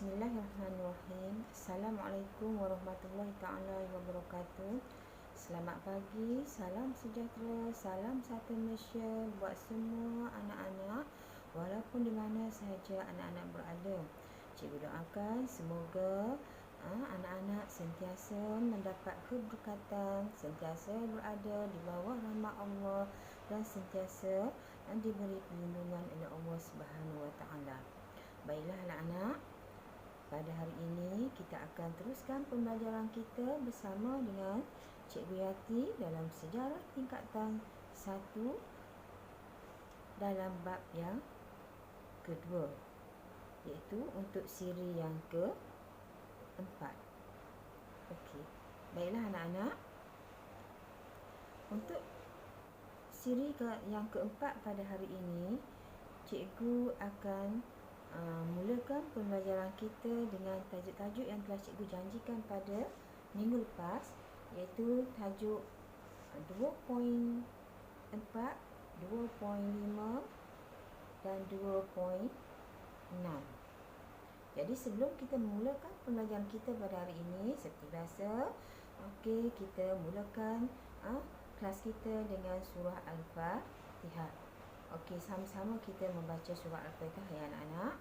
Bismillahirrahmanirrahim. Assalamualaikum warahmatullahi ta'ala wabarakatuh. Selamat pagi, salam sejahtera, salam satu Malaysia buat semua anak-anak walaupun di mana sahaja anak-anak berada. Cikgu doakan semoga anak-anak sentiasa mendapat keberkatan, sentiasa berada di bawah rahmat Allah dan sentiasa diberi perlindungan oleh Allah Subhanahu Wa Taala. Baiklah anak-anak, pada hari ini kita akan teruskan pembelajaran kita bersama dengan Cikgu Yati dalam sejarah tingkatan 1 dalam bab yang kedua, iaitu untuk siri yang keempat. Okey. Baiklah anak-anak, untuk siri yang keempat pada hari ini, cikgu akan mulakan pembelajaran kita dengan tajuk-tajuk yang telah cikgu janjikan pada minggu lepas, iaitu tajuk 2.4, 2.5 dan 2.6. Jadi sebelum kita memulakan pembelajaran kita pada hari ini, seperti biasa, kita mulakan kelas kita dengan surah Al-Fatihah. Sama-sama kita membaca surah Al-Fatihah ya anak-anak.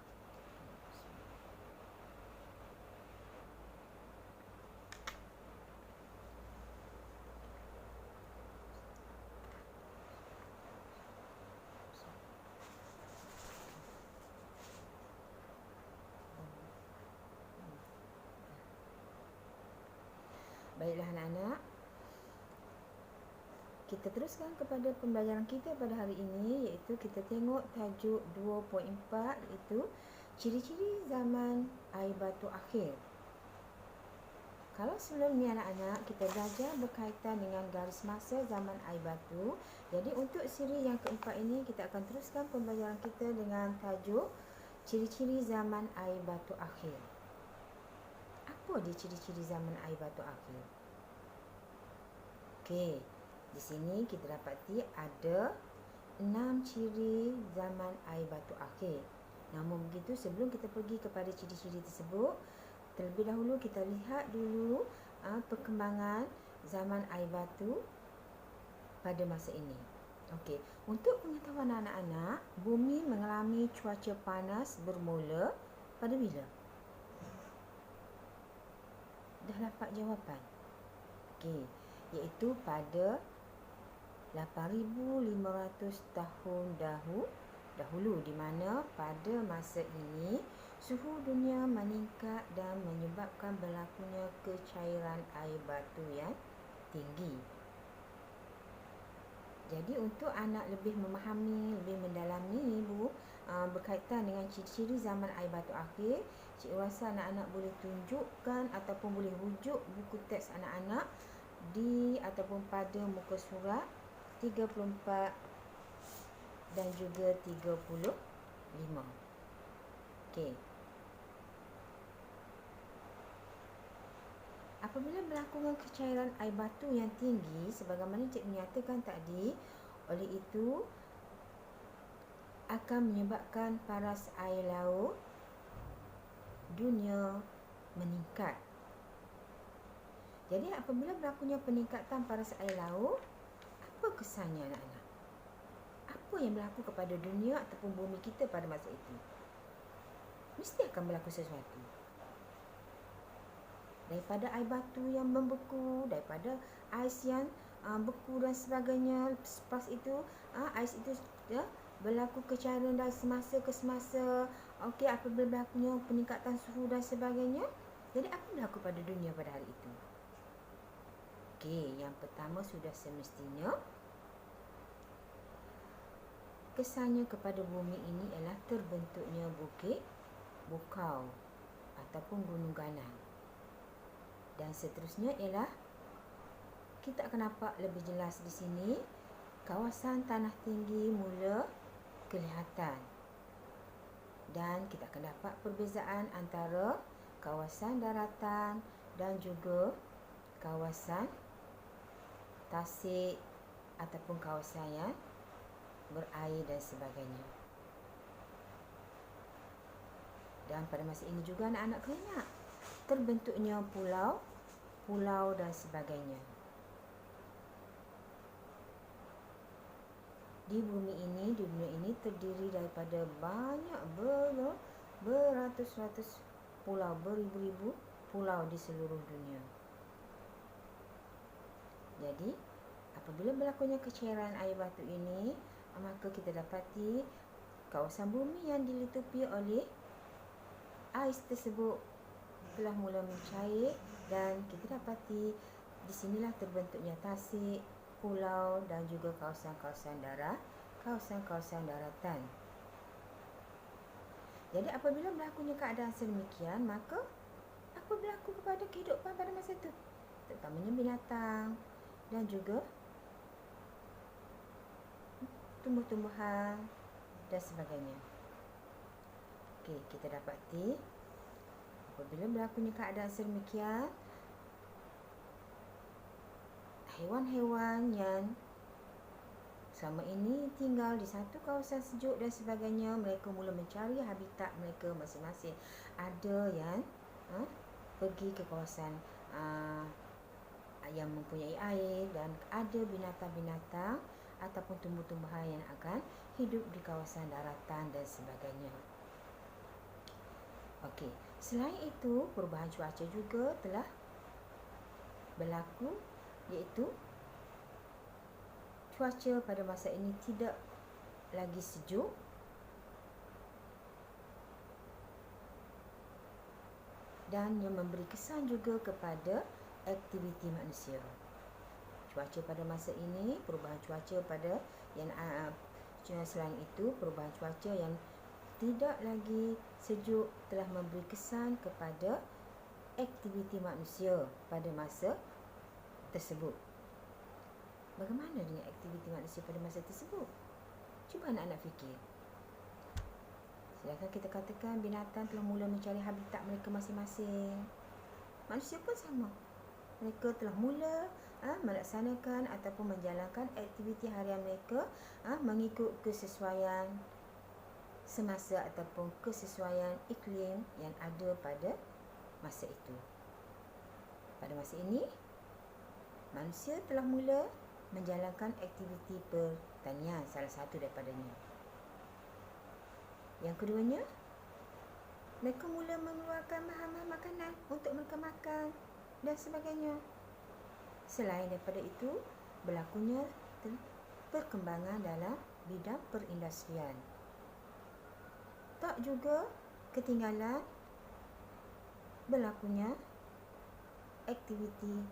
Baiklah anak-anak, kita teruskan kepada pembelajaran kita pada hari ini, iaitu kita tengok tajuk 2.4, iaitu ciri-ciri zaman air batu akhir. Kalau sebelum ni anak-anak kita belajar berkaitan dengan garis masa zaman air batu, jadi untuk siri yang keempat ini kita akan teruskan pembelajaran kita dengan tajuk ciri-ciri zaman air batu akhir. Apa dia ciri-ciri zaman air batu akhir? Di sini kita dapati ada 6 ciri zaman air batu akhir. Namun begitu, sebelum kita pergi kepada ciri-ciri tersebut, terlebih dahulu kita lihat dulu perkembangan zaman air batu pada masa ini. Untuk pengetahuan anak-anak, bumi mengalami cuaca panas bermula pada bila? Dah dapat jawapan? Iaitu pada 8,500 tahun dahulu, di mana pada masa ini suhu dunia meningkat dan menyebabkan berlakunya kecairan air batu yang tinggi. Jadi untuk anak lebih memahami, lebih mendalami berkaitan dengan ciri-ciri zaman air batu akhir, cikgu rasa anak-anak boleh tunjukkan ataupun boleh rujuk buku teks anak-anak di ataupun pada muka surat 34 dan juga 35. Apabila berlakunya kecairan air batu yang tinggi, sebagaimana cikgu nyatakan tadi, oleh itu akan menyebabkan paras air laut dunia meningkat. Jadi apabila berlakunya peningkatan paras air laut, apa kesannya anak-anak? Apa yang berlaku kepada dunia ataupun bumi kita pada masa itu? Mesti akan berlaku sesuatu. Daripada air batu yang membeku, daripada ais yang beku dan sebagainya, selepas itu ais itu berlaku kecairan dari semasa ke semasa. Apabila berlakunya peningkatan suhu dan sebagainya, jadi apa berlaku pada dunia pada hari itu? Yang pertama sudah semestinya kesannya kepada bumi ini ialah terbentuknya bukit bukau ataupun gunung ganang. Dan seterusnya ialah kita akan nampak lebih jelas di sini, kawasan tanah tinggi mula kelihatan. Dan kita akan dapat perbezaan antara kawasan daratan dan juga kawasan tasik ataupun kawasan yang berair dan sebagainya. Dan pada masa ini juga anak-anak kena ingat terbentuknya pulau dan sebagainya. Di dunia ini terdiri daripada banyak beratus-ratus pulau, beribu-ribu pulau di seluruh dunia. Jadi, apabila berlakunya kecairan air batu ini, maka kita dapati kawasan bumi yang dilitupi oleh ais tersebut telah mula mencair, dan kita dapati di sinilah terbentuknya tasik, pulau dan juga kawasan-kawasan daratan. Jadi apabila berlakunya keadaan sedemikian, maka apa berlaku kepada kehidupan pada masa itu? Terutamanya binatang dan juga tumbuh-tumbuhan dan sebagainya. Okey, kita dapati apabila berlakunya keadaan sedemikian, haiwan-haiwan yang selama ini tinggal di satu kawasan sejuk dan sebagainya, mereka mula mencari habitat mereka masing-masing. Ada yang pergi ke kawasan yang mempunyai air, dan ada binatang-binatang ataupun tumbuh-tumbuhan yang akan hidup di kawasan daratan dan sebagainya. Okey, selain itu perubahan cuaca juga telah berlaku, iaitu cuaca pada masa ini tidak lagi sejuk dan yang memberi kesan juga kepada aktiviti manusia. Cuaca pada masa ini, perubahan cuaca pada selain itu perubahan cuaca yang tidak lagi sejuk telah memberi kesan kepada aktiviti manusia pada masa tersebut. Bagaimana dengan aktiviti manusia pada masa tersebut? Cuba anak-anak fikir. Sedangkan kita katakan binatang telah mula mencari habitat mereka masing-masing, manusia pun sama. Mereka telah mula melaksanakan ataupun menjalankan aktiviti harian mereka mengikut kesesuaian semasa ataupun kesesuaian iklim yang ada pada masa itu. Pada masa ini, manusia telah mula menjalankan aktiviti pertanian, salah satu daripadanya. Yang keduanya, mereka mula mengeluarkan bahan-bahan makanan untuk mereka makan dan sebagainya. Selain daripada itu, berlakunya perkembangan dalam bidang perindustrian. Tak juga ketinggalan berlakunya aktiviti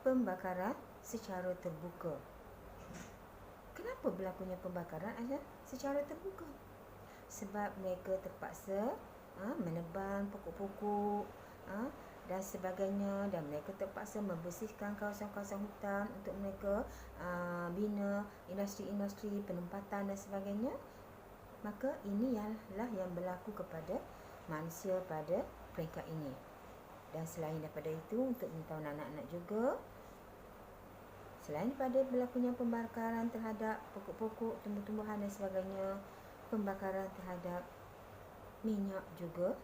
pembakaran secara terbuka. Kenapa berlakunya pembakaran secara terbuka? Sebab mereka terpaksa menebang pokok-pokok dan sebagainya, dan mereka terpaksa membersihkan kawasan-kawasan hutan untuk mereka bina industri-industri penempatan dan sebagainya. Maka ini ialah yang berlaku kepada manusia pada peringkat ini. Dan selain daripada itu, untuk mengetahui anak-anak juga, selain daripada berlakunya pembakaran terhadap pokok-pokok, tumbuh-tumbuhan dan sebagainya, pembakaran terhadap minyak juga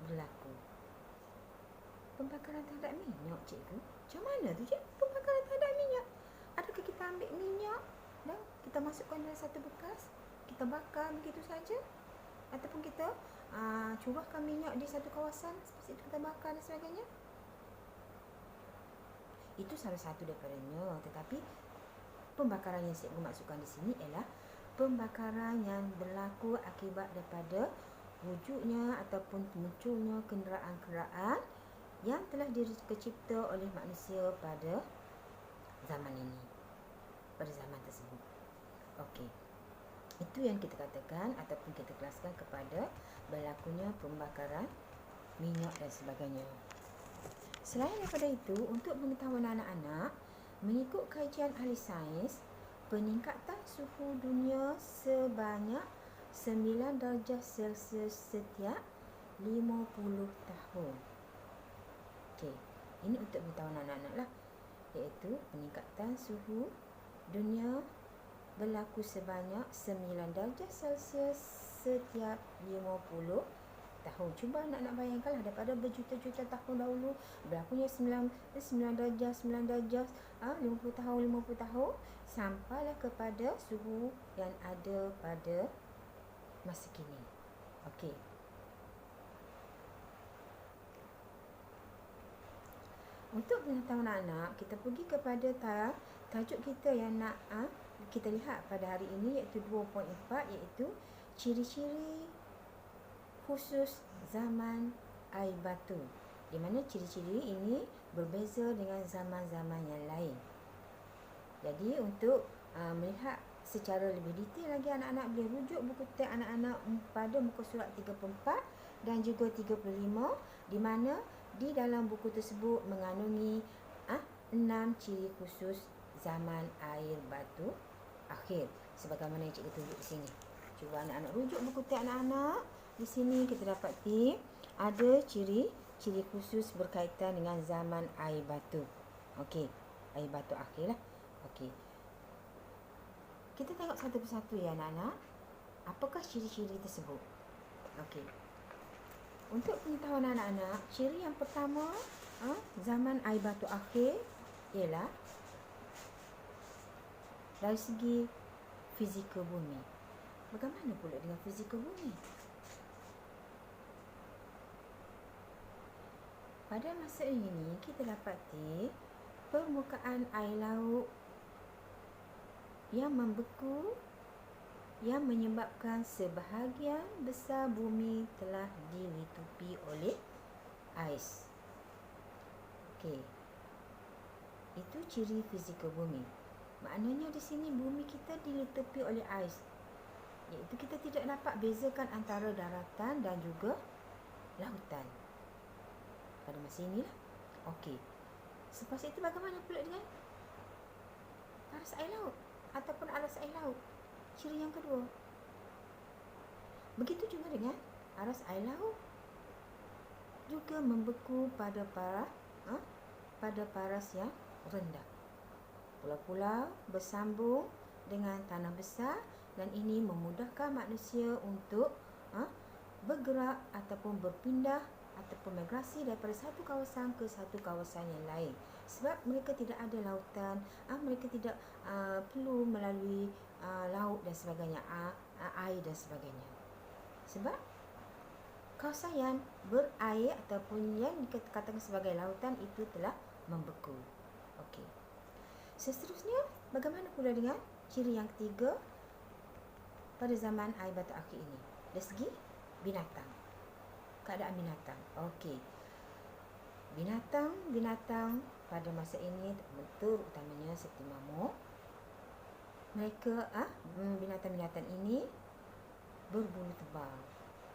berlaku. Pembakaran terhadap minyak, cikgu? Macam mana tu, cikgu? Pembakaran terhadap minyak? Adakah kita ambil minyak dan kita masukkan dalam satu bekas, kita bakar begitu saja? Ataupun kita curahkan minyak di satu kawasan, lepas itu kita bakar dan sebagainya? Itu salah satu daripadanya. Tetapi pembakaran yang cikgu maksudkan di sini ialah pembakaran yang berlaku akibat daripada wujudnya ataupun munculnya kenderaan-kenderaan yang telah dicipta oleh manusia pada zaman ini, pada zaman tersebut. Okey, itu yang kita katakan ataupun kita kelaskan kepada berlakunya pembakaran minyak dan sebagainya. Selain daripada itu, untuk pengetahuan anak-anak, mengikut kajian ahli sains, peningkatan suhu dunia sebanyak 9 darjah Celsius setiap 50 tahun. Okey, ini untuk pengetahuan anak-anak lah, iaitu peningkatan suhu dunia berlaku sebanyak 9 darjah Celsius setiap 50 tahun. Cuba anak-anak bayangkanlah daripada berjuta-juta tahun dahulu berlakunya 9 darjah, 9 darjah, 50 tahun, 50 tahun sampailah kepada suhu yang ada pada masa kini. Okey. Untuk pengetahuan anak-anak, kita pergi kepada tajuk kita yang nak kita lihat pada hari ini, iaitu 2.4, iaitu ciri-ciri khusus zaman air batu, di mana ciri-ciri ini berbeza dengan zaman-zaman yang lain. Jadi untuk melihat secara lebih detail lagi, anak-anak boleh rujuk buku teks anak-anak pada muka surat 34 dan juga 35, di mana di dalam buku tersebut mengandungi 6 ciri khusus zaman air batu akhir, sebagaimana yang cikgu tunjuk di sini. Cuba anak-anak rujuk buku teks anak-anak. Di sini kita dapati ada ciri-ciri khusus berkaitan dengan zaman air batu. Okey, air batu akhir lah. Okey. Kita tengok satu persatu ya anak-anak. Apakah ciri-ciri tersebut? Okey. Untuk pengetahuan anak-anak, ciri yang pertama zaman air batu akhir ialah dari segi fizikal bumi. Bagaimana pula dengan fizikal bumi? Pada masa ini kita dapati permukaan air laut yang membeku, yang menyebabkan sebahagian besar bumi telah dilitupi oleh ais. Okey. Itu ciri fizikal bumi. Maknanya di sini bumi kita dilitupi oleh ais. Iaitu kita tidak dapat bezakan antara daratan dan juga lautan. Pada masa inilah. Okey. Selepas itu bagaimana pula dengan paras air laut ataupun aras air laut? Ciri yang kedua. Begitu juga dengan aras air laut juga membeku pada paras yang rendah. Pulau-pulau bersambung dengan tanah besar dan ini memudahkan manusia untuk bergerak ataupun berpindah ataupun migrasi daripada satu kawasan ke satu kawasan yang lain. Sebab mereka tidak ada lautan, mereka tidak perlu melalui laut dan sebagainya, air dan sebagainya. Sebab kawasan yang berair ataupun yang dikatakan sebagai lautan itu telah membeku. Okey. Seterusnya, bagaimana pula dengan ciri yang ketiga pada zaman air batu akhir ini? Dari segi binatang. Keadaan binatang. Okey. Binatang pada masa ini terutamanya seperti mamut. Mereka binatang-binatang ini berbulu tebal.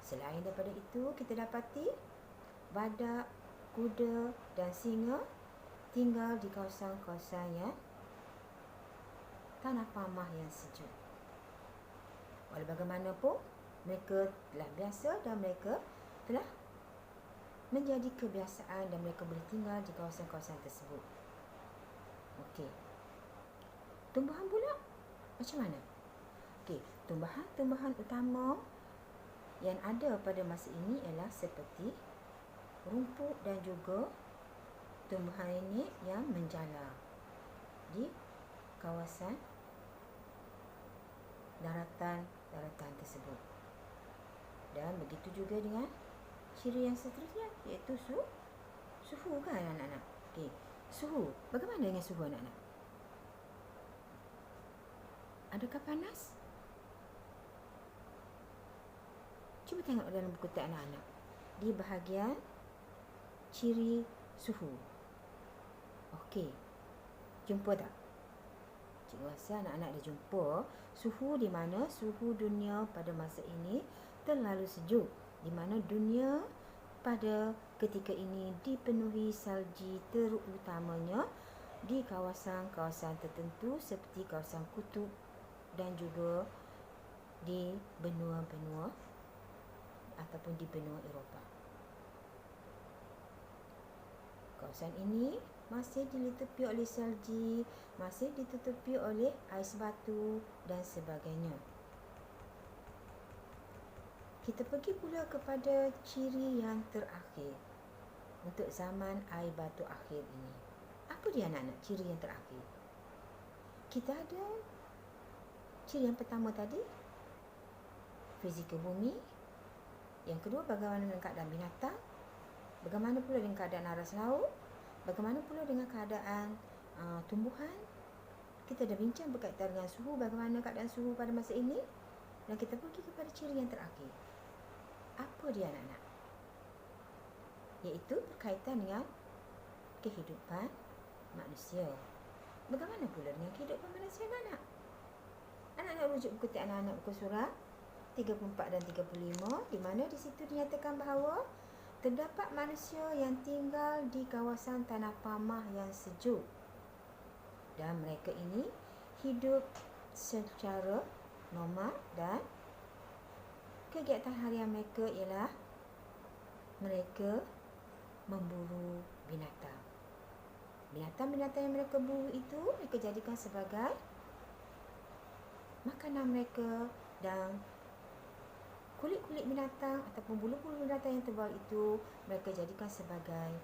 Selain daripada itu, kita dapati badak, kuda dan singa tinggal di kawasan-kawasan yang tanah pamah yang sejuk. Walau bagaimanapun, mereka telah biasa dan mereka telah menjadi kebiasaan dan mereka boleh tinggal di kawasan-kawasan tersebut. Okey. Tumbuhan pula macam mana? Okey, tumbuhan utama yang ada pada masa ini ialah seperti rumput dan juga tumbuhan ini yang menjala di kawasan daratan tersebut. Dan begitu juga dengan ciri yang seterusnya, iaitu suhu kan anak-anak. Okey, suhu. Bagaimana dengan suhu anak-anak? Adakah panas? Cuba tengok dalam buku teks anak-anak. Di bahagian ciri suhu. Okey. Jumpa tak? Cikgu rasa anak-anak dah jumpa suhu di mana suhu dunia pada masa ini terlalu sejuk. Di mana dunia pada ketika ini dipenuhi salji, terutamanya di kawasan-kawasan tertentu seperti kawasan kutub dan juga di benua-benua ataupun di benua Eropah. Kawasan ini masih dilitupi oleh salji, masih ditutupi oleh ais batu dan sebagainya. Kita pergi pula kepada ciri yang terakhir untuk zaman air batu akhir ini. Apa dia anak-anak ciri yang terakhir? Kita ada ciri yang pertama tadi, fizikal bumi. Yang kedua, bagaimana dengan keadaan binatang. Bagaimana pula dengan keadaan aras laut. Bagaimana pula dengan keadaan tumbuhan. Kita dah bincang berkaitan dengan suhu, bagaimana keadaan suhu pada masa ini. Dan kita pergi kepada ciri yang terakhir. Apa dia anak-anak? Iaitu berkaitan dengan kehidupan manusia. Bagaimana pula dengan kehidupan manusia anak-anak? Anak-anak rujuk buku tiap anak-anak buku surat 34 dan 35, di mana di situ dinyatakan bahawa terdapat manusia yang tinggal di kawasan tanah pamah yang sejuk. Dan mereka ini hidup secara nomad dan kegiatan harian mereka ialah mereka memburu binatang. Binatang-binatang yang mereka buru itu mereka jadikan sebagai makanan mereka, dan kulit-kulit binatang ataupun bulu-bulu binatang yang tebal itu mereka jadikan sebagai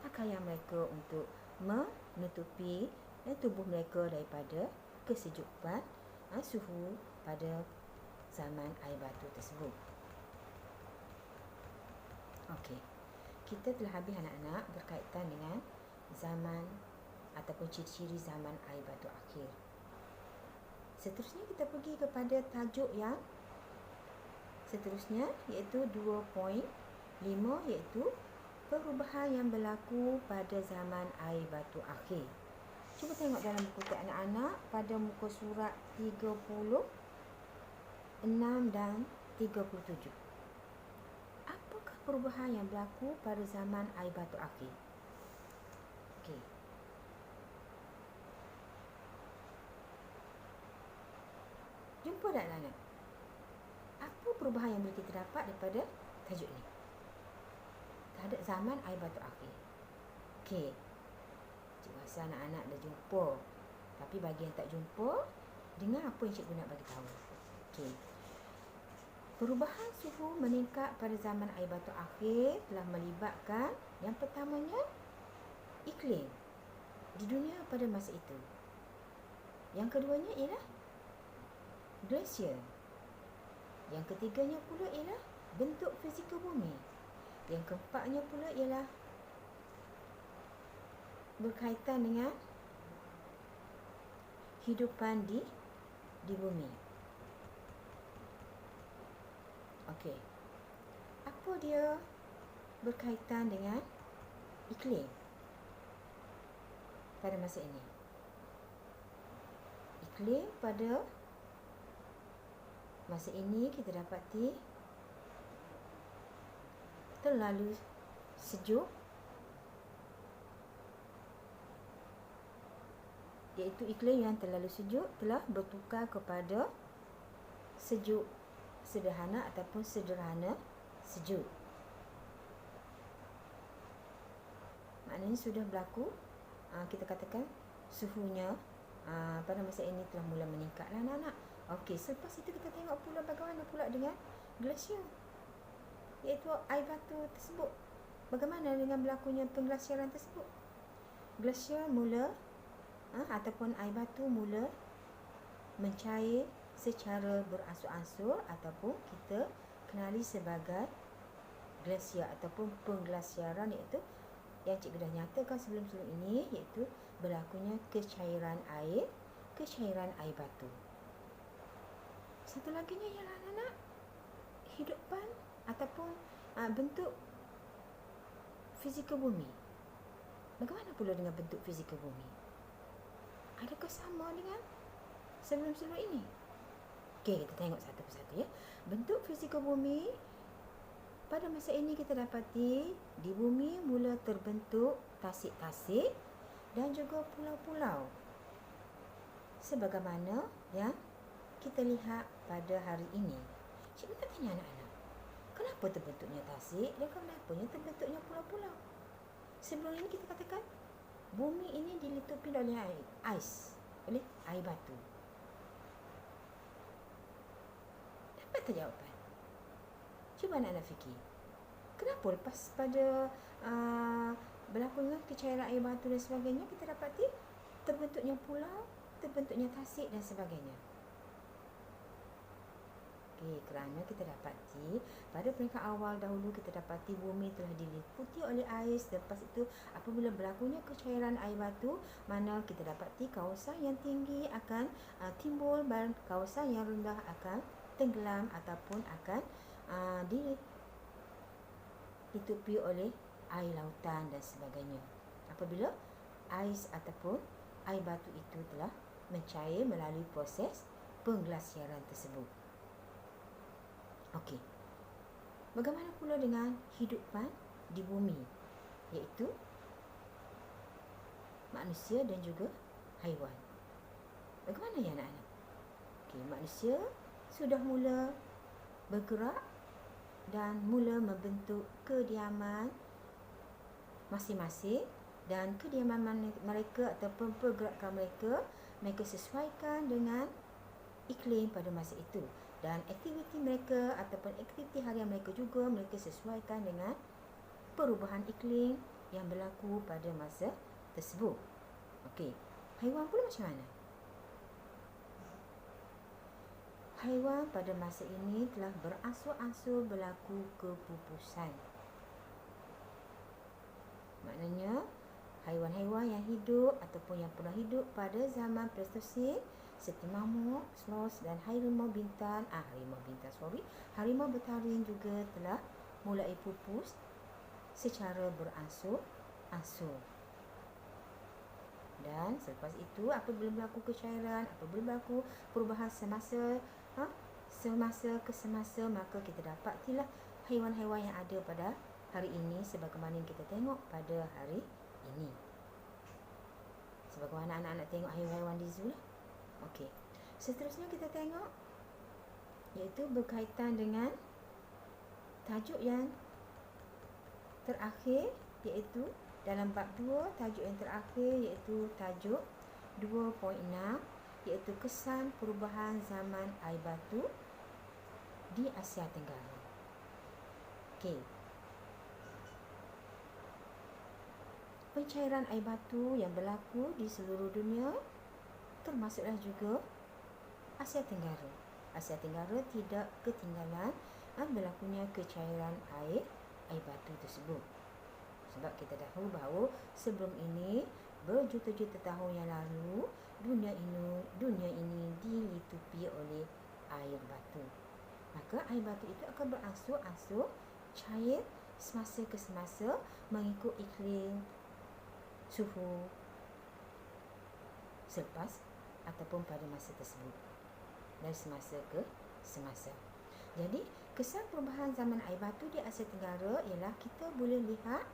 pakaian mereka untuk menutupi tubuh mereka daripada kesejukan suhu pada zaman air batu tersebut. Okey. Kita telah habis anak-anak berkaitan dengan zaman ataupun ciri-ciri zaman air batu akhir. Seterusnya kita pergi kepada tajuk yang seterusnya, iaitu 2.5, iaitu perubahan yang berlaku pada zaman air batu akhir. Cuba tengok dalam buku teks anak-anak pada muka surat 36 dan 37. Apakah perubahan yang berlaku pada zaman air batu akhir? Okey. Jumpa tak anak-anak? Apa perubahan yang boleh kita dapat daripada tajuk ni terhadap zaman air batu akhir? Okey. Cikgu rasa anak-anak dah jumpa. Tapi bagi yang tak jumpa, dengar apa yang cikgu nak bagi tahu. Okey. Perubahan suhu meningkat pada zaman air batu akhir telah melibatkan yang pertamanya iklim di dunia pada masa itu. Yang keduanya ialah glasier. Yang ketiganya pula ialah bentuk fizikal bumi. Yang keempatnya pula ialah berkaitan dengan hidupan di bumi. Okey. Apa dia berkaitan dengan iklim pada masa ini? Iklim pada masa ini kita dapati terlalu sejuk, iaitu iklim yang terlalu sejuk telah bertukar kepada sejuk sederhana ataupun sederhana sejuk. Maknanya sudah berlaku, kita katakan suhunya pada masa ini telah mula meningkatlah anak-anak. Okey, selepas itu kita tengok pula bagaimana pula dengan glasier, iaitu air batu tersebut. Bagaimana dengan berlakunya pengglasiaran tersebut? Glasier mula ataupun air batu mula mencair secara beransur-ansur ataupun kita kenali sebagai glasier ataupun pengglasiaran, iaitu yang cikgu dah nyatakan sebelum-sebelum ini, iaitu berlakunya kecairan air batu. Satu laginya ialah anak-anak hidupan ataupun bentuk fizikal bumi. Bagaimana pula dengan bentuk fizikal bumi? Adakah sama dengan sebelum-sebelum ini? Okey, kita tengok satu persatu ya. Bentuk fizikal bumi pada masa ini kita dapati di bumi mula terbentuk tasik-tasik dan juga pulau-pulau. Sebagaimana yang kita lihat pada hari ini. Cikgu nak tanya anak-anak, kenapa terbentuknya tasik dan kenapa terbentuknya pulau-pulau? Sebelum ini kita katakan bumi ini dilitupi oleh ais, oleh air batu. Dapat tak jawapan? Cuba anak-anak fikir. Kenapa lepas pada berlakunya kecairan air batu dan sebagainya, kita dapati terbentuknya pulau, terbentuknya tasik dan sebagainya. Kerana kita dapati pada peringkat awal dahulu kita dapati bumi telah diliputi oleh ais. Lepas itu apabila berlakunya kecairan air batu, mana kita dapati kawasan yang tinggi akan timbul dan kawasan yang rendah akan tenggelam ataupun akan ditutupi oleh air lautan dan sebagainya. Apabila ais ataupun air batu itu telah mencair melalui proses pengglasiaran tersebut. Okey. Bagaimana pula dengan hidupan di bumi, iaitu manusia dan juga haiwan? Bagaimana ya anak-anak? Okey, manusia sudah mula bergerak dan mula membentuk kediaman masing-masing, dan kediaman mereka ataupun pergerakan mereka sesuaikan dengan iklim pada masa itu, dan aktiviti mereka ataupun aktiviti harian mereka juga mereka sesuaikan dengan perubahan iklim yang berlaku pada masa tersebut. Okey, haiwan pula macam mana? Haiwan pada masa ini telah beransur-ansur berlaku kepupusan. Maknanya haiwan-haiwan yang hidup ataupun yang pernah hidup pada zaman Pleistosen seperti mamut, sloth dan harimau bertaring juga telah mulai pupus secara beransur-ansur. Dan selepas itu apabila berlaku kecairan, apabila berlaku perubahan semasa ke semasa, maka kita dapatilah haiwan-haiwan yang ada pada hari ini sebagaimana yang kita tengok pada hari ini. Sebagaimana anak-anak tengok haiwan-haiwan di zoo lah. Okey. Seterusnya kita tengok iaitu berkaitan dengan tajuk yang terakhir, iaitu dalam bab 2, tajuk yang terakhir iaitu tajuk 2.6, iaitu kesan perubahan zaman air batu di Asia Tenggara. Okey. Pencairan air batu yang berlaku di seluruh dunia termasuklah juga Asia Tenggara. Asia Tenggara tidak ketinggalan berlakunya kecairan air batu tersebut. Sebab kita tahu bahawa sebelum ini berjuta-juta tahun yang lalu dunia ini diliputi oleh air batu. Maka air batu itu akan beransur-ansur cair semasa ke semasa mengikut iklim, suhu selepas ataupun pada masa tersebut dan semasa ke semasa. Jadi kesan perubahan zaman air batu di Asia Tenggara ialah kita boleh lihat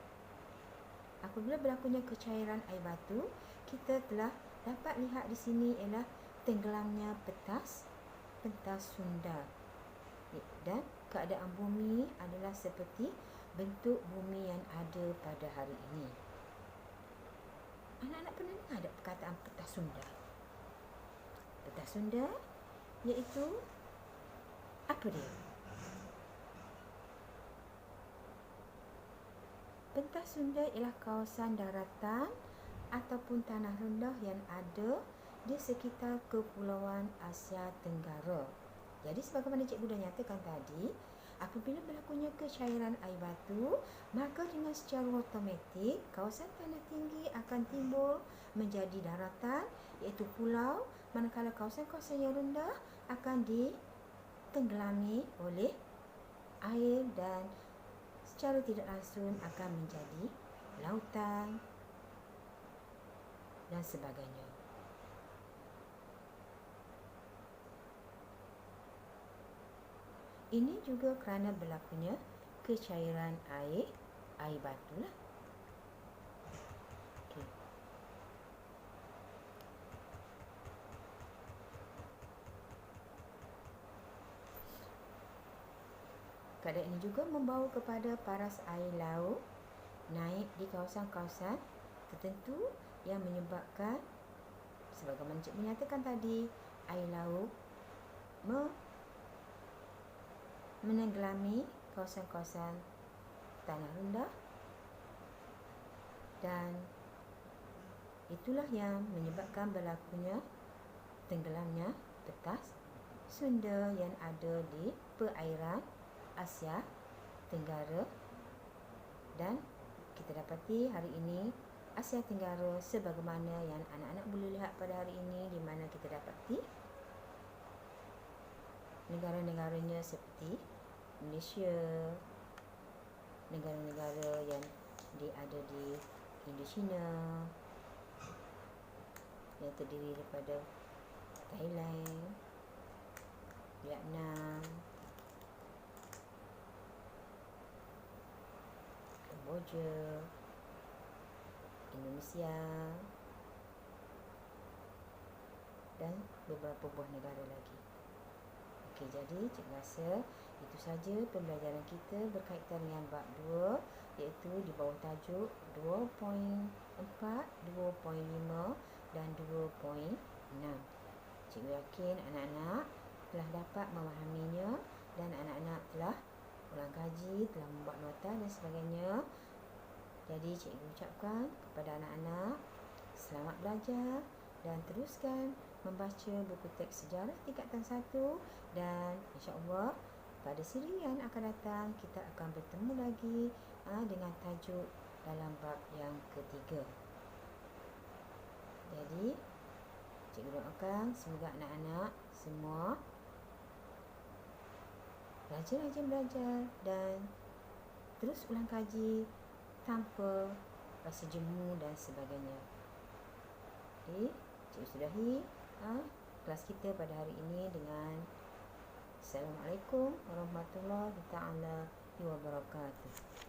apabila berlakunya kecairan air batu, kita telah dapat lihat di sini ialah tenggelamnya pentas Sunda, dan keadaan bumi adalah seperti bentuk bumi yang ada pada hari ini. Anak-anak pernah dengar ada perkataan pentas Sunda? Pentas Sunda iaitu apa dia? Pentas Sunda ialah kawasan daratan ataupun tanah rendah yang ada di sekitar kepulauan Asia Tenggara. Jadi sebagaimana cikgu dah nyatakan tadi, apabila berlakunya kecairan air batu, maka dengan secara automatik kawasan tanah tinggi akan timbul menjadi daratan, iaitu pulau, manakala kawasan-kawasan yang rendah akan ditenggelami oleh air dan secara tidak langsung akan menjadi lautan dan sebagainya. Ini juga kerana berlakunya kecairan air batu lah. Okay. Keadaan ini juga membawa kepada paras air laut naik di kawasan-kawasan tertentu yang menyebabkan, sebagaimana cikgu menyatakan tadi, air laut menenggelami kawasan-kawasan tanah rendah, dan itulah yang menyebabkan berlakunya tenggelamnya petas Sunda yang ada di perairan Asia Tenggara. Dan kita dapati hari ini Asia Tenggara sebagaimana yang anak-anak boleh lihat pada hari ini, di mana kita dapati negara-negaranya seperti Malaysia, negara-negara yang ada di Indochina yang terdiri daripada Thailand, Vietnam, Kamboja, Indonesia, dan beberapa buah negara lagi. Okey, jadi cikgu rasa itu saja pembelajaran kita berkaitan dengan bab 2, iaitu di bawah tajuk 2.4, 2.5 dan 2.6. Cikgu yakin anak-anak telah dapat memahaminya dan anak-anak telah ulang kaji, telah membuat nota dan sebagainya. Jadi cikgu ucapkan kepada anak-anak selamat belajar dan teruskan membaca buku teks sejarah tingkatan 1, dan insya-Allah pada siri yang akan datang kita akan bertemu lagi dengan tajuk dalam bab yang ketiga. Jadi cikgu doakan semoga anak-anak semua rajin-rajin belajar dan terus ulang kaji tanpa rasa jemu dan sebagainya. Okey, cikgu sudahi kelas kita pada hari ini dengan Assalamualaikum warahmatullahi taala wabarakatuh.